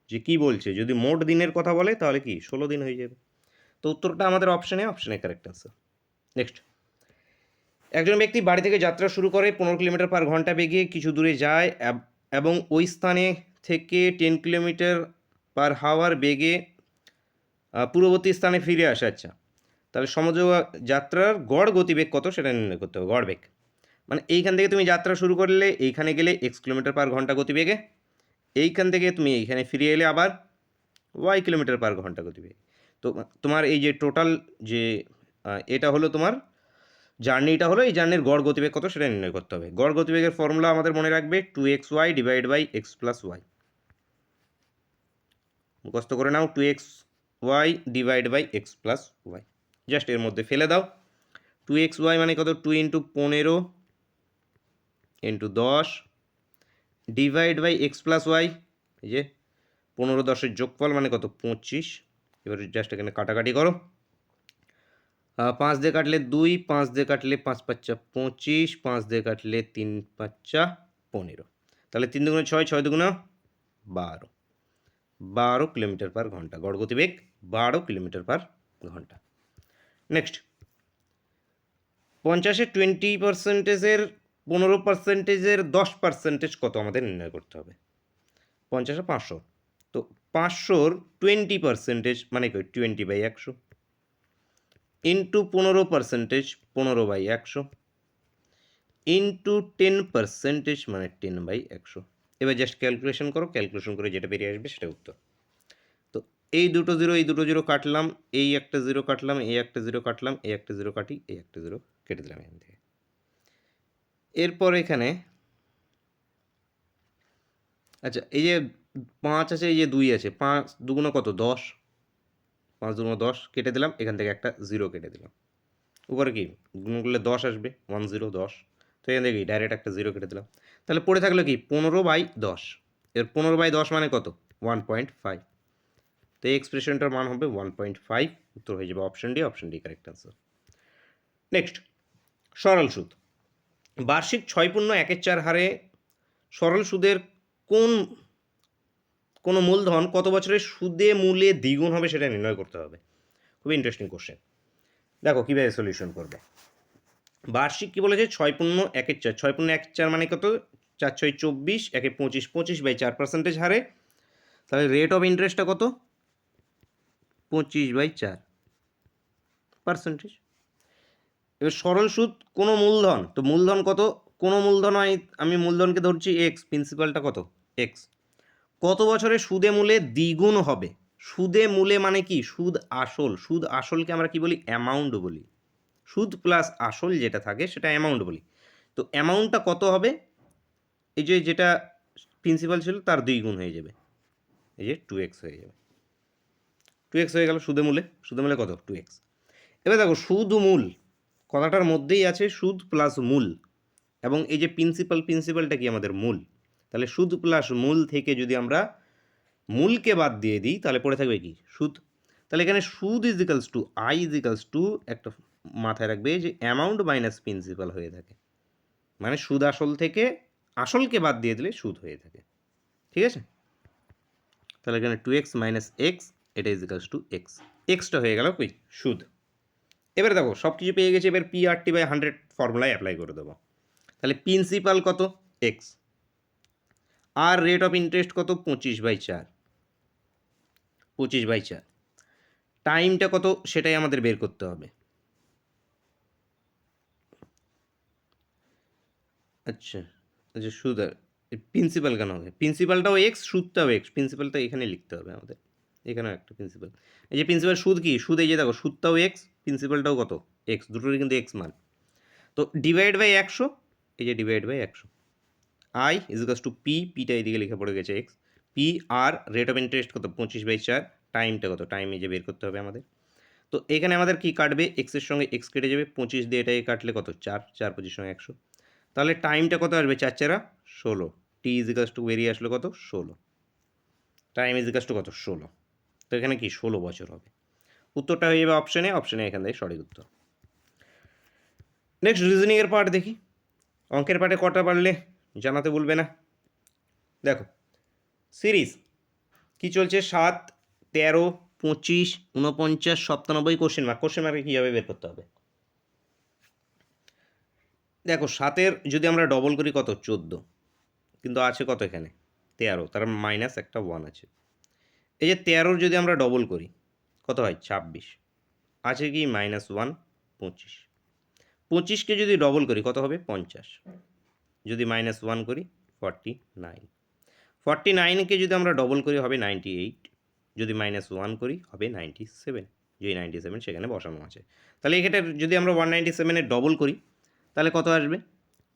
যে কী বলছে। যদি মোট দিনের কথা বলে তাহলে কি 16 দিন হয়ে যাবে। তো উত্তরটা আমাদের অপশানে কারেক্ট আনসার। নেক্সট, একজন ব্যক্তি বাড়ি থেকে যাত্রা শুরু করে 15 কিলোমিটার পার ঘন্টা বেগে কিছু দূরে যায় এবং ওই স্থানে থেকে 10 কিলোমিটার পার হাওয়ার বেগে পূর্ববর্তী স্থানে ফিরে আসে। আচ্ছা, তাহলে সমগ্র যাত্রার গড় গতিবেগ কত সেটা নির্ণয় করতে হবে, গড় বেগ। মানে এইখান থেকে তুমি যাত্রা শুরু করলে এইখানে গেলে x কিলোমিটার পার ঘন্টা গতিবেগে, এইখান থেকে তুমি এইখানে ফিরে এলে আবার y কিলোমিটার পার ঘন্টা গতিবেগ। তো তোমার এই যে টোটাল যে এটা হলো তোমার জার্নিটা হলো, এই জার্নির গড় গতিবেগ কত সেটা নির্ণয় করতে হবে। গড় গতিবেগের ফর্মুলা আমাদের মনে রাখবে 2xy divide by x plus y. মুখস্থ করে নাও, 2xy divide by x plus y. Just এর মধ্যে ফেলে দাও। 2xy মানে কত? 2 into 15 into 10 divide by x plus y, এই যে 15 10-এর যোগফল মানে কত? 25। এবার জাস্ট এখানে কাটাকাটি করো। 5 দিয়ে কাটলে 2, 5 দিয়ে কাটলে 5 5 25, 5 দিয়ে কাটলে 3 5 15। তাহলে 3 দুগুণে 6, 6 দুগুণে 12, 12 কিলোমিটার পার ঘন্টা। গড় গতিবেগ 12 কিলোমিটার পার ঘন্টা। নেক্সট, 50-এর 20%-এর 15%-এর 10% কত আমাদের নির্ণয় করতে হবে। 50-এ 500, তো 500-র 20% মানে কি 20/100 ইন্টু 15%, 15/100 ইন্টু 10% মানে 10/100। এবার জাস্ট ক্যালকুলেশন করো, ক্যালকুলেশন করে যেটা বেরিয়ে আসবে সেটা উত্তর। তো এই দুটো জিরো কাটলাম, এই একটা জিরো কাটলাম, এই একটা জিরো কাটলাম, এই একটা জিরো কাটি, এই একটা জিরো কেটে দিলাম এখান থেকে। এরপর এখানে আচ্ছা, এই যে 5 আছে, এই যে 2 আছে, 5 দুগুণ কত? 10, 5 দুগুণ 10 কেটে দিলাম, এখান থেকে একটা জিরো কেটে দিলাম। উপরে কি গুণ করলে 10 আসবে, 1 0 10। তো এখান থেকে ডাইরেক্ট একটা জিরো কেটে দিলাম। তাহলে পড়ে থাকলো কি 15/10। এর 15/10 মানে কত? 1.5। তো এই এক্সপ্রেশনটার মান হবে 1.5। উত্তর হয়ে যাবে option D correct answer. Next, সরল সুদ। বার্ষিক 6.1/4 হারে সরল সুদের কোনো মূলধন কত বছরে সুদে মূলে দ্বিগুণ হবে সেটা নির্ণয় করতে হবে। খুবই ইন্টারেস্টিং কোশ্চেন। দেখো কীভাবে সলিউশন করবে। বার্ষিক কী বলেছে? 6.1/4। 6.1/4 মানে কত? 4 6 24, 1 25, 25/4% হারে। তাহলে রেট অফ ইন্টারেস্টটা কত? 25/4%। এবার সরল সুদ কোনো মূলধন, তো মূলধন কত? কোনো মূলধন হয়, আমি মূলধনকে ধরছি এক্স, প্রিন্সিপালটা কত? এক্স। কত বছরে সুদে মূলে দ্বিগুণ হবে? সুদে মূলে মানে কি? সুদ আসল। সুদ আসলকে আমরা কি বলি? অ্যামাউন্ট বলি। সুদ প্লাস আসল যেটা থাকে সেটা অ্যামাউন্ট বলি। তো অ্যামাউন্টটা কত হবে? এই যে যেটা প্রিন্সিপাল ছিল তার 2 গুণ হয়ে যাবে, এই যে 2x হয়ে যাবে। 2x হয়ে গেল সুদে মূলে। সুদে মূলে কত? 2x। এবার দেখো সুদ মূল কথাটার মধ্যেই আছে সুদ প্লাস মূল, এবং এই যে প্রিন্সিপালটা কি? আমাদের মূল। তাহলে সুদ প্লাস মূল থেকে যদি আমরা মূলকে বাদ দিয়ে দিই তাহলে পড়ে থাকবে কি? সুদ। তাহলে এখানে সুদ equals to I equals to, একটা মাথায় রাখবে যে অ্যামাউন্ট মাইনাস প্রিন্সিপাল হয়ে থাকে। মানে সুদ আসল থেকে আসলকে বাদ দিয়ে দিলে সুদ হয়ে থাকে। ঠিক আছে, তাহলে এখানে 2x মাইনাস এক্স, এটা ইজিক্যালস টু এক্স। এক্সটা হয়ে গেল কি? সুদ। এবারে দেখো সব কিছু পেয়ে গেছে, এবার PRT/100 ফর্মুলায় অ্যাপ্লাই করে দেবো। তাহলে প্রিন্সিপাল কত? এক্স, আর রেট অফ ইন্টারেস্ট কত? 25/4। 25/4। টাইমটা কত সেটাই আমাদের বের করতে হবে। আচ্ছা, আচ্ছা সুদ আর প্রিন্সিপাল কেন হবে? প্রিন্সিপালটাও এক্স, সুদটাও এক্স। প্রিন্সিপালটা এখানে লিখতে হবে আমাদের। এখানেও একটা প্রিন্সিপাল। এই যে প্রিন্সিপাল সুদ কি? সুদ এই যে দেখো সুদটাও এক্স, প্রিন্সিপালটাও কত? এক্স। দুটোরই কিন্তু এক্স মান। তো ডিভাইড বাই 100, এই যে divide by 100। I equals to P, পিটা এদিকে লিখে পড়ে গেছে এক্স। পি আর রেট অফ ইন্টারেস্ট কত? 25/4। টাইমটা কত? টাইম এই যে বের করতে হবে আমাদের। তো এখানে আমাদের কি কাটবে? এক্সের সঙ্গে এক্স কেটে যাবে। 25 দিয়ে এটাকে কাটলে কত? 4, 4 25 সঙ্গে 100। তাহলে টাইমটা কত আসবে? 4 4 16। টি ইজিকালস টু বেরিয়ে আসলো কত? 16। টাইম ইজিকালস টু কত? 16। তো এখানে কি 16 বছর হবে। উত্তরটা হয়ে যাবে অপশানে। অপশানে এখান থেকে সঠিক উত্তর। নেক্সট রিজনিংয়ের পার্ট দেখি। অঙ্কের পার্টে কটা পারলে জানাতে বলবে না। দেখো সিরিজ কি চলছে? 7, 13, 25, 49, 97 কোশ্চেন মার্ক। কোশ্চেন মার্কে কীভাবে বের করতে হবে? দেখো 7-এর যদি আমরা ডবল করি কত? 14, কিন্তু আছে কত এখানে? 13, তার মাইনাস একটা 1 আছে। এই যে 13-র যদি আমরা ডবল করি কত হয়? 26, আছে কি -1, 25। 25কে যদি ডবল করি কত হবে? 50, যদি -1 করি 49। 49কে যদি আমরা ডবল করি হবে 98, যদি -1 করি হবে 97। যে 97 সেখানে বসানো আছে। তাহলে এক্ষেত্রে যদি আমরা 197-এর ডবল করি তাহলে কত আসবে?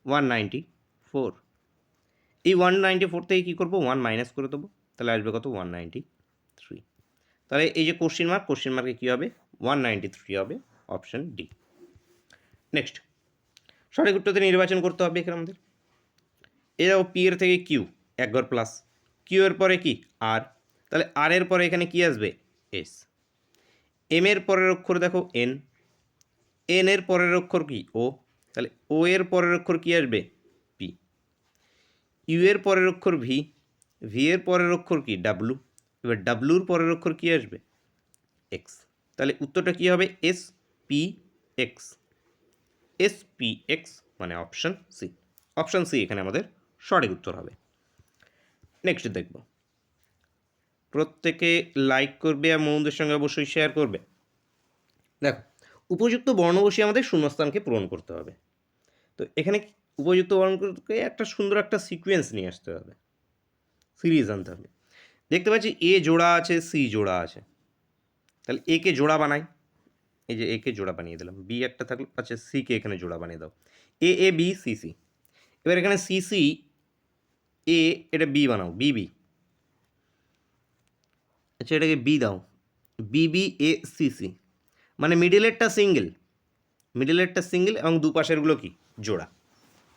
194। এই 194 থেকে কী করবো? 1 মাইনাস করে দেবো। তাহলে আসবে কত? 193। তাহলে এই যে কোশ্চেন মার্ক, কোশ্চেন মার্কে কী হবে? 193 হবে। Option D. নেক্সট সঠিক উত্তরতে নির্বাচন করতে হবে এখানে আমাদের। এরাও পি এর থেকে কিউ, এক ঘর প্লাস। কিউ এর পরে কি? আর। তাহলে আর এর পরে এখানে কি আসবে? এস। এম এর পরের অক্ষর দেখো এন। এন এর পরের অক্ষর কি? ও। তাহলে ও এর পরের অক্ষর কি আসবে? পি। ইউ এর পরের অক্ষর ভি। ভি এর পরের অক্ষর কি? ডাব্লু। এবার ডাব্লুর পরের অক্ষর কি আসবে? এক্স। তাহলে উত্তরটা কি হবে? S P x. S P x মানে অপশান সি। অপশান সি এখানে আমাদের সঠিক উত্তর হবে। নেক্সট দেখব। প্রত্যেকে লাইক করবে আর বন্ধুদের সঙ্গে অবশ্যই শেয়ার করবে। দেখো উপযুক্ত বর্ণ বসিয়ে আমাদের শূন্যস্থানকে পূরণ করতে হবে। তো এখানে উপযুক্ত বর্ণ করতে একটা সুন্দর একটা সিকোয়েন্স নিয়ে আসতে হবে, সিরিজ আনতে হবে। দেখতে পাচ্ছি এ জোড়া আছে, সি জোড়া আছে। তাহলে এ কে জোড়া বানাই। এই যে এ কে জোড়া বানিয়ে দিলাম। বি একটা থাকলো, আচ্ছা সি কে এখানে জোড়া বানিয়ে দাও। এ এ বি সি সি। এবার এখানে সি সি এ, এটা বি বানাও, বি বি। আচ্ছা এটাকে বি দাও, B B A C C. মানে মিডিলেরটা সিঙ্গেল, মিডিলেরটা সিঙ্গেল এবং দুপাশেরগুলো কি? জোড়া।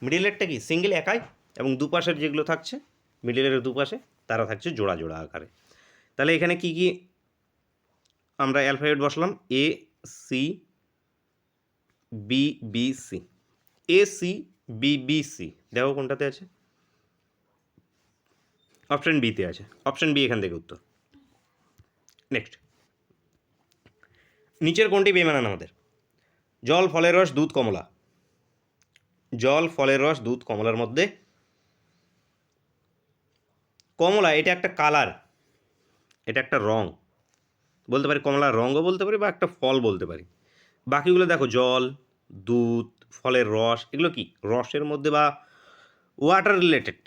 মিডিলেরটা কি? সিঙ্গেল একাই, এবং দুপাশের যেগুলো থাকছে মিডিলের দুপাশে তারা থাকছে জোড়া জোড়া আকারে। তাহলে এখানে কি কি আমরা অ্যালফাবেট বসলাম? A C B B C. A C B B C দেখো কোনটাতে আছে? অপশান বিতে আছে। অপশান বি এখান থেকে উত্তর। নেক্সট নিচের কোনটি বেমানান আমাদের? জল, ফলের রস, দুধ, কমলা। জল, ফলের রস, দুধ, কমলার মধ্যে কমলা এটা একটা কালার, এটা একটা রং বলতে পারি, কমলার রঙও বলতে পারি বা একটা ফল বলতে পারি। বাকিগুলো দেখো জল, দুধ, ফলের রস, এগুলো কি? রসের মধ্যে বা ওয়াটার রিলেটেড,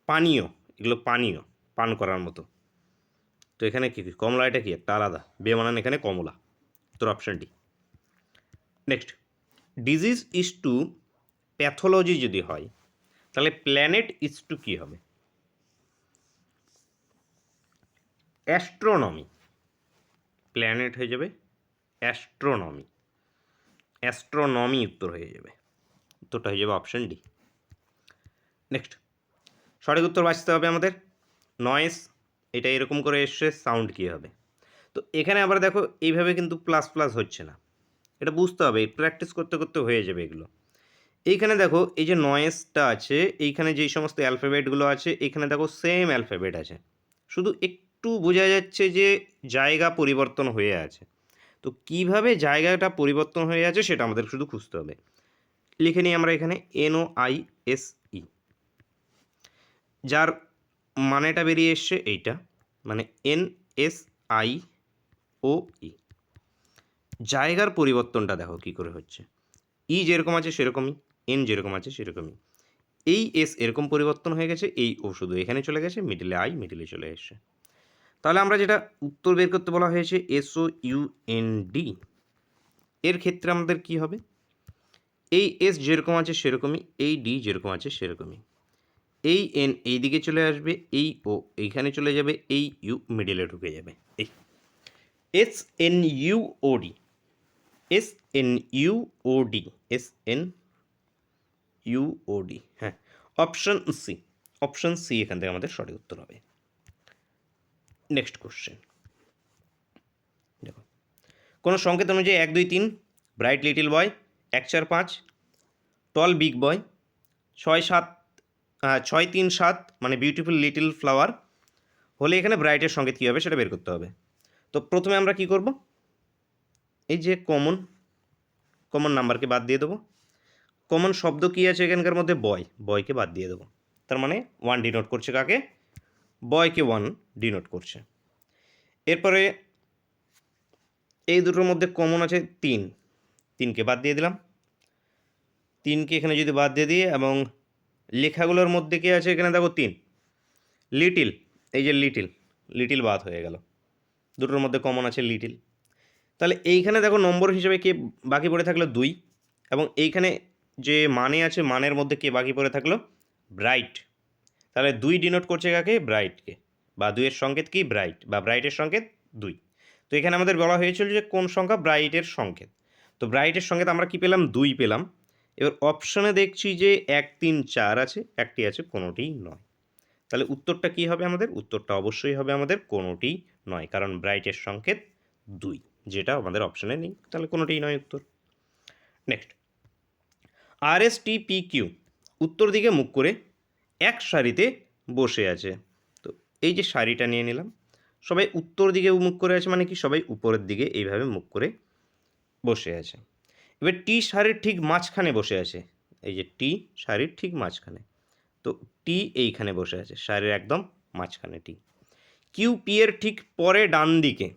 পানীয়, এগুলো পানীয়, পান করার মতো। তো এখানে কি? কমলা এটা কি? একটা আলাদা বেমানান এখানে কমলা। তোর option D. Next disease is to pathology যদি হয় তাহলে প্ল্যানেট ইজ টু কী হবে? অ্যাস্ট্রোনমি। প্ল্যানেট হয়ে যাবে অ্যাস্ট্রোনমি। অ্যাস্ট্রোনমি উত্তর হয়ে যাবে। উত্তরটা হয়ে যাবে অপশান ডি। নেক্সট সঠিক উত্তর বাঁচতে হবে আমাদের। নয়েস এটা এরকম করে এসছে, সাউন্ড কী হবে? তো এখানে আবার দেখো এইভাবে কিন্তু প্লাস প্লাস হচ্ছে না, এটা বুঝতে হবে, প্র্যাকটিস করতে করতে হয়ে যাবে এগুলো। এইখানে দেখো এই যে নয়েসটা আছে, এইখানে যেই সমস্ত অ্যালফাবেটগুলো আছে এখানে দেখো সেম অ্যালফাবেট আছে, শুধু একটু বোঝা যাচ্ছে যে জায়গা পরিবর্তন হয়ে আছে। তো কিভাবে জায়গাটা পরিবর্তন হয়ে আছে সেটা আমাদের শুধু খুঁজতে হবে। লিখে নিই আমরা এখানে NOISE, যার মানেটা বেরিয়ে এসছে এইটা, মানে SIOE। জায়গার পরিবর্তনটা দেখো কী করে হচ্ছে। ই যেরকম আছে সেরকমই, এন যেরকম আছে সেরকমই। এই এস এরকম পরিবর্তন হয়ে গেছে, এই ও শুধু এখানে চলে গেছে, মিডিলে আই মিডিলে চলে এসছে। তাহলে আমরা যেটা উত্তর বের করতে বলা হয়েছে SOUND, এর ক্ষেত্রে আমাদের কি হবে? এই এস যেরকম আছে সেরকমই, এই ডি যেরকম আছে সেরকমই, এই এন এই দিকে চলে আসবে, এই ও এইখানে চলে যাবে, এই ইউ মিডিলে ঢুকে যাবে। এই SNUOD, SNUOD, SNUOD, হ্যাঁ, অপশন সি, অপশন সি এখান থেকে আমাদের সঠিক উত্তর হবে। নেক্সট কোশ্চেন দেখো, কোনো সংকেত অনুযায়ী 1 2 3 ব্রাইট লিটিল বয়, 1 4 5 টল বিগ বয়, 6 7 6 3 7 মানে বিউটিফুল লিটিল ফ্লাওয়ার হলে এখানে ব্রাইটের সংকেত কী হবে সেটা বের করতে হবে। তো প্রথমে আমরা কি করব, এই যে কমন নাম্বারকে বাদ দিয়ে দেবো। কমন শব্দ কী আছে এখানকার মধ্যে? বয়, বয়কে বাদ দিয়ে দেবো। তার মানে 1 ডিনোট করছে কাকে? বয়কে 1 ডিনোট করছে। এরপরে এই দুটোর মধ্যে কমন আছে 3, 3কে বাদ দিয়ে দিলাম। 3কে এখানে যদি বাদ দিয়ে দিই, এবং লেখাগুলোর মধ্যে কী আছে এখানে দেখো 3, লিটিল, এই যে লিটিল বাদ হয়ে গেল, দুটোর মধ্যে কমন আছে লিটিল। তাহলে এইখানে দেখো নম্বর হিসেবে কে বাকি পড়ে থাকলো? 2, এবং এইখানে যে মানে আছে মানের মধ্যে কে বাকি পড়ে থাকলো? ব্রাইট। তাহলে 2 ডিনোট করছে কাকে? ব্রাইটকে, বা 2 এর সংকেত কি? ব্রাইট, বা ব্রাইটের সংকেত 2। তো এখানে আমাদের বলা হয়েছিল যে কোন সংখ্যা ব্রাইটের সংকেত। তো ব্রাইটের সংকেত আমরা কি পেলাম? 2 পেলাম। এবার অপশনে দেখছি যে 1 3 4 আছে, একটি আছে কোনোটিই নয়। তাহলে উত্তরটা কি হবে আমাদের? উত্তরটা অবশ্যই হবে আমাদের কোনোটিই নয়, কারণ ব্রাইটের সংকেত 2, যেটা আমাদের অপশনে নেই, তাহলে কোনোটিই নয় উত্তর। নেক্সট, RSTPQ উত্তর দিকে মুখ করে এক সারিতে বসে আছে। তো এই যে সারিটা নিয়ে নিলাম, সবাই উত্তর দিকে মুখ করে আছে, মানে কি সবাই উপরের দিকে এইভাবে মুখ করে বসে আছে। এবার টি সারির ঠিক মাঝখানে বসে আছে, এই যে টি সারির ঠিক মাঝখানে, তো টি এইখানে বসে আছে, সারির একদম মাঝখানে টি। কিউ পি এর ঠিক পরে ডান দিকে,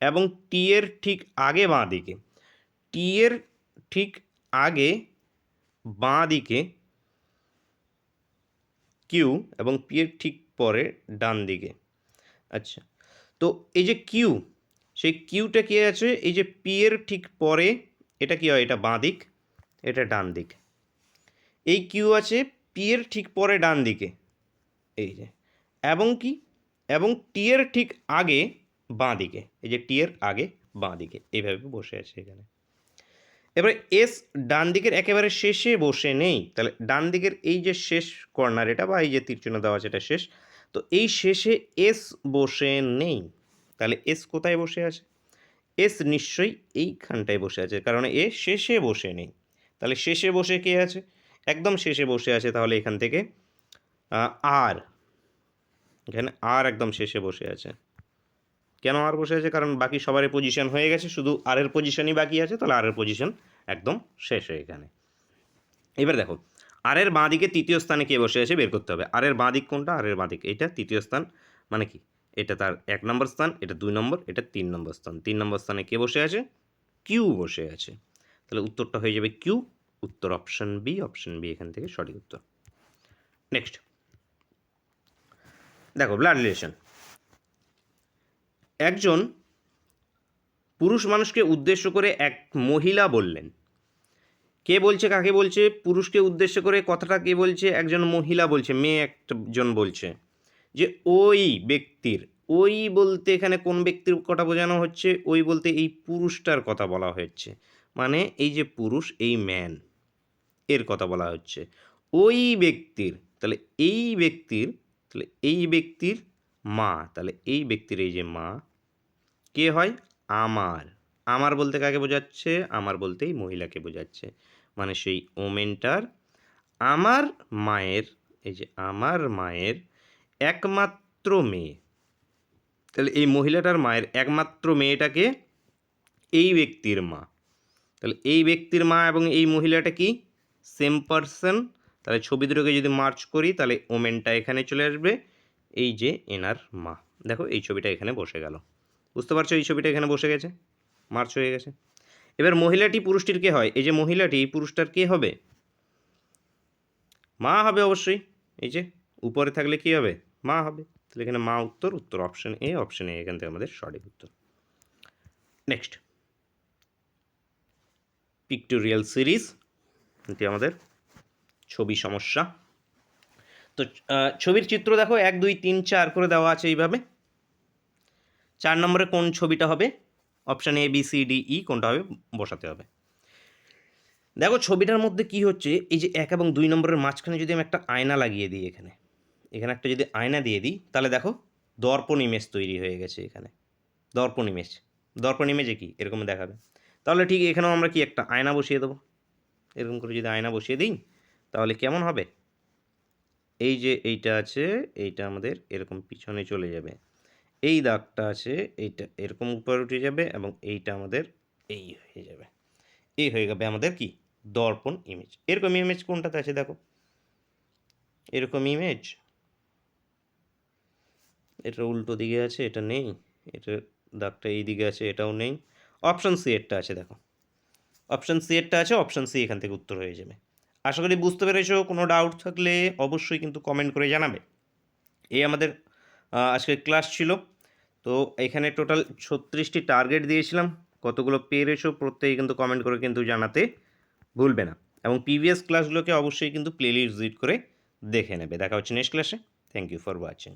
এবং টি এর ঠিক আগে বাঁ দিকে। টি এর ঠিক আগে বাঁ দিকে কিউ, এবং পি এর ঠিক পরে ডান দিকে। আচ্ছা, তো এই যে কিউ, সেই কিউটা কি আছে? এই যে পি এর ঠিক পরে, এটা কি হয়? এটা বাঁ দিক, এটা ডান দিক। এই কিউ আছে পি এর ঠিক পরে ডান দিকে, এই যে, এবং কি, এবং টি এর ঠিক আগে বাঁ দিকে, এই যে টি এর আগে বাঁ দিকে, এইভাবে বসে আছে এখানে। এবারে এস ডান দিকের একেবারে শেষে বসে নেই, তাহলে ডান দিকের এই যে শেষ কর্নার এটা, বা এই যে তীর চিহ্ন দেওয়া আছে এটা শেষ, তো এই শেষে এস বসে নেই। তাহলে এস কোথায় বসে আছে? এস নিশ্চয়ই এইখানটায় বসে আছে, কারণ এ শেষে বসে নেই। তাহলে শেষে বসে কে আছে? একদম শেষে বসে আছে, তাহলে এখান থেকে আর, এখানে আর একদম শেষে বসে আছে। কেন আর বসে আছে? কারণ বাকি সবারই পজিশন হয়ে গেছে, শুধু আর এর পজিশনই বাকি আছে, তাহলে আর এর পজিশন একদম শেষে এখানে। এবার দেখো, আর এর বাঁ দিকে তৃতীয় স্থানে কে বসে আছে বের করতে হবে। আর এর বাঁ দিক কোনটা? আর এর বাঁ দিক এটা তৃতীয় স্থান, মানে কি এটা তার 1 নম্বর স্থান, এটা 2 নম্বর, এটা 3 নম্বর স্থান। 3 নম্বর স্থানে কে বসে আছে? কিউ বসে আছে। তাহলে উত্তরটা হয়ে যাবে কিউ, উত্তর অপশন বি। অপশন বি এখান থেকে সঠিক উত্তর। নেক্সট দেখো, ব্লাড রিলেশন। একজন পুরুষ মানুষকে উদ্দেশ্য করে এক মহিলা বললেন। কে বলছে? কাকে বলছে? পুরুষকে উদ্দেশ্য করে কথাটা কে বলছে? একজন মহিলা বলছে, মেয়ে একজন বলছে যে ওই ব্যক্তির, ওই বলতে এখানে কোন ব্যক্তির কথা বোঝানো হচ্ছে? ওই বলতে এই পুরুষটার কথা বলা হচ্ছে, মানে এই যে পুরুষ, এই ম্যান, এর কথা বলা হচ্ছে। ওই ব্যক্তির, তাহলে এই ব্যক্তির, তাহলে এই ব্যক্তির মা, তাহলে এই ব্যক্তির এই যে মা কে হয়? আমার। আমার বলতে কাকে বোঝাচ্ছে? আমার বলতে এই মহিলাকে বোঝাচ্ছে, মানে সেই ওমেনটার, আমার মায়ের, এই যে আমার মায়ের একমাত্র মেয়ে। তাহলে এই মহিলাটার মায়ের একমাত্র মেয়েটাকে এই ব্যক্তির মা। তাহলে এই ব্যক্তির মা এবং এই মহিলাটা কি? Same person. তাহলে ছবি দুটোকে যদি মার্চ করি, তাহলে ওমেনটা এখানে চলে আসবে, এই যে এনার মা। দেখো এই ছবিটা এখানে বসে গেল, বুঝতে পারছো? এই ছবিটা এখানে বসে গেছে, মার্চ হয়ে গেছে। এবার মহিলাটি পুরুষটির কে হয়? এই যে মহিলাটি পুরুষটার কে হবে? মা হবে অবশ্যই। এই যে উপরে থাকলে কি হবে? মা হবে। তাহলে এখানে মা উত্তর, উত্তর অপশন এ, অপশন এ এখান থেকে আমাদের সঠিক উত্তর। নেক্সট, পিক্টোরিয়াল সিরিজ, এটি আমাদের ছবি সমস্যা। তো ছবির চিত্র দেখো 1 2 3 4 করে দেওয়া আছে এইভাবে। 4 নম্বরে কোন ছবিটা হবে? Option A B C D E কোনটা হবে বসাতে হবে। দেখো ছবিটার মধ্যে কি হচ্ছে, এই যে 1 এবং 2 নম্বরের মাঝখানে যদি আমি একটা আয়না লাগিয়ে দিই, এখানে এখানে একটা যদি আয়না দিয়ে দিই, তাহলে দেখো দর্পণ ইমেজ তৈরি হয়ে গেছে এখানে। দর্পণ ইমেজ, দর্পণ ইমেজে কি এরকম দেখাবে। তাহলে ঠিক এখানেও আমরা কি একটা আয়না বসিয়ে দেবো। এরকম করে যদি আয়না বসিয়ে দিই, তাহলে কেমন হবে? এই যে এইটা আছে, এইটা আমাদের এরকম পিছনে চলে যাবে। এই দাগটা আছে, এইটা এরকম উপরে উঠে যাবে এবং এইটা আমাদের এই হয়ে যাবে। এই হয়ে যাবে আমাদের কি? দর্পণ ইমেজ। এরকম ইমেজ কোনটাতে আছে দেখো, এরকম ইমেজ, এটা উল্টো দিকে আছে, এটা নেই, এটা দাগটা এই দিকে আছে, এটাও নেই। অপশন সি এরটা আছে, দেখো অপশন সি এরটা আছে, অপশন সি এখান থেকে উত্তর হয়ে যাবে। আশা করি বুঝতে পেরেছো। কোনো ডাউট থাকলে অবশ্যই কিন্তু কমেন্ট করে জানাবে। এই আমাদের আজকের ক্লাস ছিল। তো এখানে টোটাল 36টি টার্গেট দিয়েছিলাম, কতগুলো পেরেছো প্রত্যেকে কিন্তু কমেন্ট করে কিন্তু জানাতে ভুলবে না। এবং প্রিভিয়াস ক্লাসগুলোকে অবশ্যই কিন্তু প্লেলিস্ট ভিজিট করে দেখে নেবে। দেখা হচ্ছে নেক্সট ক্লাসে। Thank you for watching.